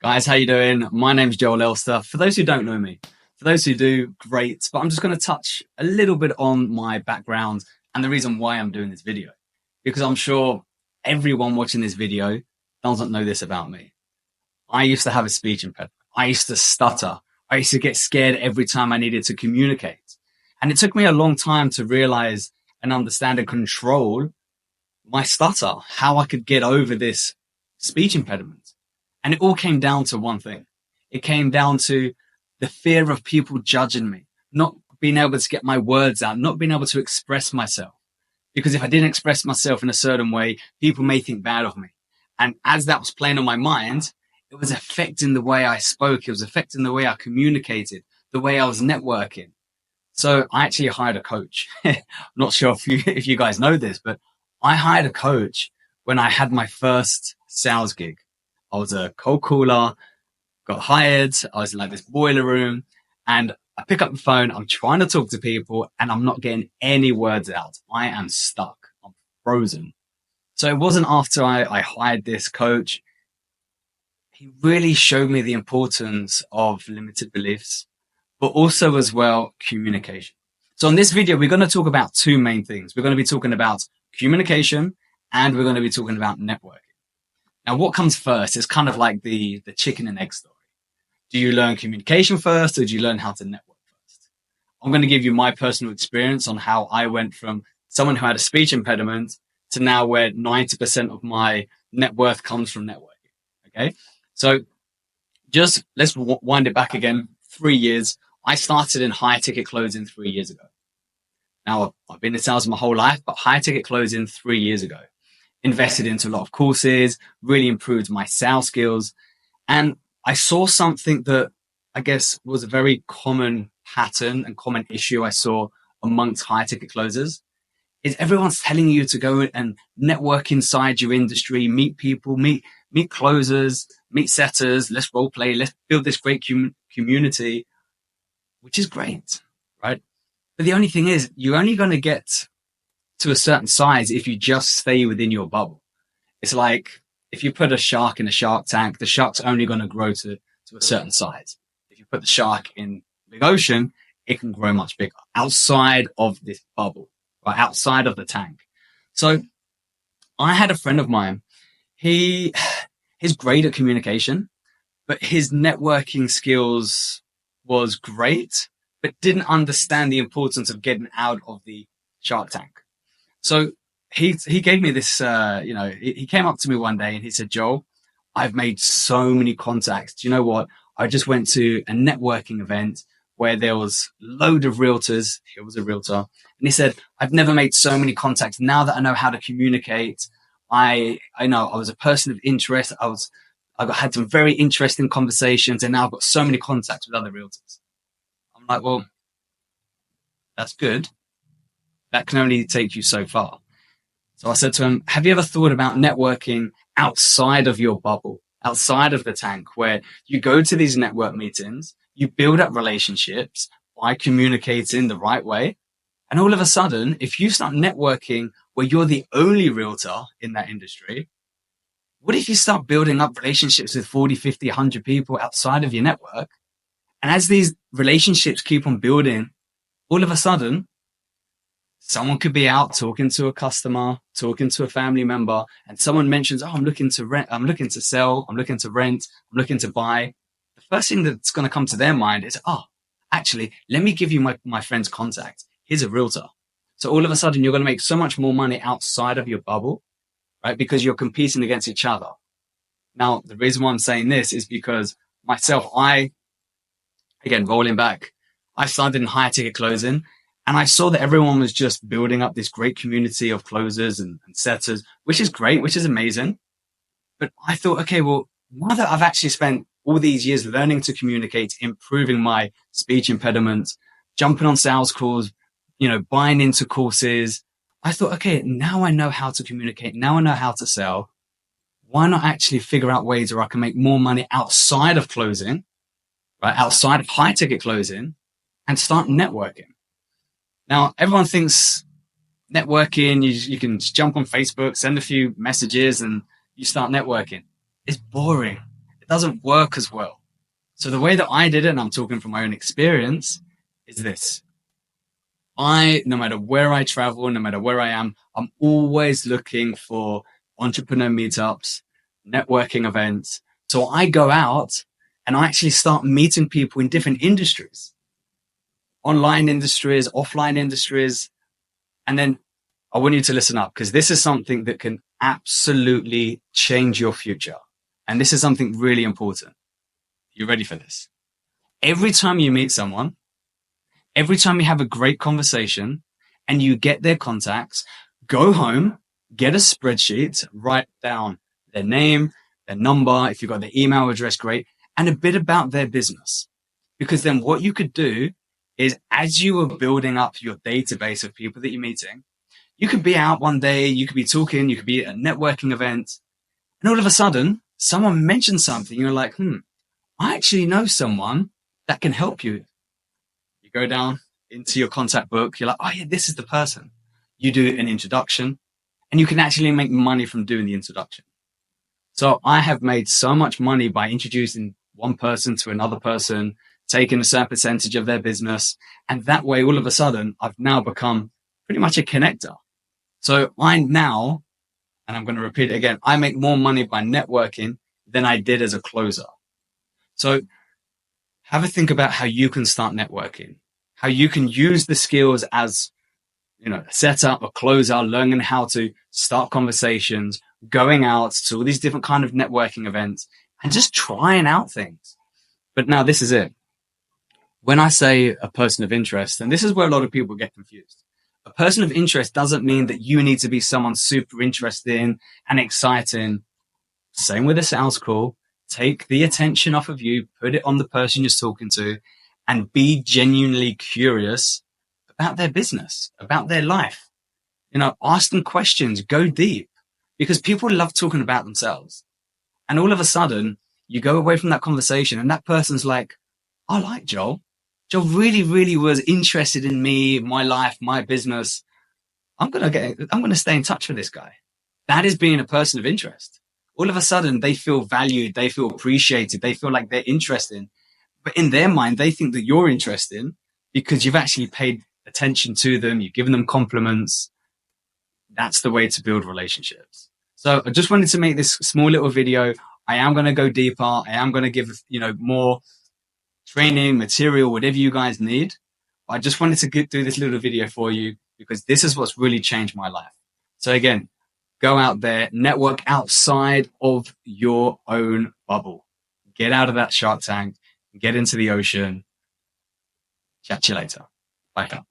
Guys, how you doing? My name's Joel Elster. For those who don't know me, for those who do, great. But I'm just going to touch a little bit on my background and the reason why I'm doing this video. Because I'm sure everyone watching this video doesn't know this about me. I used to have a speech impediment. I used to stutter. I used to get scared every time I needed to communicate. And it took me a long time to realize and understand and control my stutter, how I could get over this speech impediment. And it all came down to one thing. It came down to the fear of people judging me, not being able to get my words out, not being able to express myself. Because if I didn't express myself in a certain way, people may think bad of me. And as that was playing on my mind, it was affecting the way I spoke. It was affecting the way I communicated, the way I was networking. So I actually hired a coach. I'm not sure if you guys know this, but I hired a coach when I had my first sales gig. I was a cold caller, got hired. I was in like this boiler room and I pick up the phone. I'm trying to talk to people and I'm not getting any words out. I am stuck. I'm frozen. So it wasn't after I hired this coach. He really showed me the importance of limited beliefs, but also as well, communication. So in this video, we're going to talk about two main things. We're going to be talking about communication and we're going to be talking about networking. Now, what comes first is kind of like the chicken and egg story. Do you learn communication first or do you learn how to network first? I'm going to give you my personal experience on how I went from someone who had a speech impediment to now where 90% of my net worth comes from networking. Okay. So just let's wind it back again. 3 years. I started in high ticket closing 3 years ago. Now I've been in sales my whole life, but high ticket closing 3 years ago. Invested into a lot of courses, really improved my sales skills. And I saw something that I guess was a very common pattern and common issue I saw amongst high ticket closers is everyone's telling you to go and network inside your industry, meet people, meet closers, meet setters, let's role play, let's build this great community, which is great, right? But the only thing is you're only going to get to a certain size if you just stay within your bubble. It's like if you put a shark in a shark tank, the shark's only going to grow to a certain size. If you put the shark in the big ocean, it can grow much bigger outside of this bubble, right? Outside of the tank. So I had a friend of mine. He's great at communication, but his networking skills was great, but didn't understand the importance of getting out of the shark tank. So he gave me this, he came up to me one day and he said, Joel, I've made so many contacts. Do you know what? I just went to a networking event where there was a load of realtors. He was a realtor. And he said, I've never made so many contacts. Now that I know how to communicate, I know I was a person of interest. Had some very interesting conversations and now I've got so many contacts with other realtors. I'm like, well, that's good. That can only take you so far. So I said to him, have you ever thought about networking outside of your bubble, outside of the tank, where you go to these network meetings, you build up relationships by communicating the right way. And all of a sudden, if you start networking where you're the only realtor in that industry, what if you start building up relationships with 40, 50, 100 people outside of your network? And as these relationships keep on building, all of a sudden, someone could be out talking to a customer, talking to a family member, and someone mentions, oh, I'm looking to rent, I'm looking to sell, I'm looking to rent, I'm looking to buy. The first thing that's going to come to their mind is, oh, actually, let me give you my friend's contact. He's a realtor. So all of a sudden, you're going to make so much more money outside of your bubble, right? Because you're competing against each other. Now, the reason why I'm saying this is because myself, again, rolling back, I started in high ticket closing. And I saw that everyone was just building up this great community of closers and setters, which is great, which is amazing. But I thought, okay, well, now that I've actually spent all these years learning to communicate, improving my speech impediment, jumping on sales calls, buying into courses, I thought, okay, now I know how to communicate. Now I know how to sell. Why not actually figure out ways where I can make more money outside of closing, right? Outside of high ticket closing and start networking. Now, everyone thinks networking, you can just jump on Facebook, send a few messages and you start networking. It's boring. it doesn't work as well. So the way that I did it, and I'm talking from my own experience, is this. No matter where I travel, no matter where I am, I'm always looking for entrepreneur meetups, networking events. So I go out and I actually start meeting people in different industries, online industries, offline industries. And then I want you to listen up, because this is something that can absolutely change your future. And this is something really important. You ready for this? Every time you meet someone, every time you have a great conversation and you get their contacts, go home, get a spreadsheet, write down their name, their number, if you've got their email address, great, and a bit about their business. Because then what you could do is, as you are building up your database of people that you're meeting, you could be out one day, you could be talking, you could be at a networking event, and all of a sudden, someone mentions something, you're like, I actually know someone that can help you. You go down into your contact book, you're like, oh yeah, this is the person. You do an introduction, and you can actually make money from doing the introduction. So I have made so much money by introducing one person to another person, taking a certain percentage of their business. And that way, all of a sudden, I've now become pretty much a connector. So and I'm going to repeat it again, I make more money by networking than I did as a closer. So have a think about how you can start networking, how you can use the skills as, a setup, a closer, learning how to start conversations, going out to all these different kind of networking events, and just trying out things. But now this is it. When I say a person of interest, and this is where a lot of people get confused, a person of interest doesn't mean that you need to be someone super interesting and exciting. Same with a sales call. Take the attention off of you, put it on the person you're talking to, and be genuinely curious about their business, about their life. Ask them questions, go deep, because people love talking about themselves. And all of a sudden, you go away from that conversation and that person's like, I like Joel. Joel really, really was interested in me, my life, my business. I'm going to stay in touch with this guy. That is being a person of interest. All of a sudden, they feel valued. They feel appreciated. They feel like they're interesting. But in their mind, they think that you're interesting because you've actually paid attention to them. You've given them compliments. That's the way to build relationships. So I just wanted to make this small little video. I am going to go deeper. I am going to give, more training, material, whatever you guys need. I just wanted to do this little video for you because this is what's really changed my life. So again, go out there, network outside of your own bubble. Get out of that Shark Tank, get into the ocean. Chat to you later. Bye.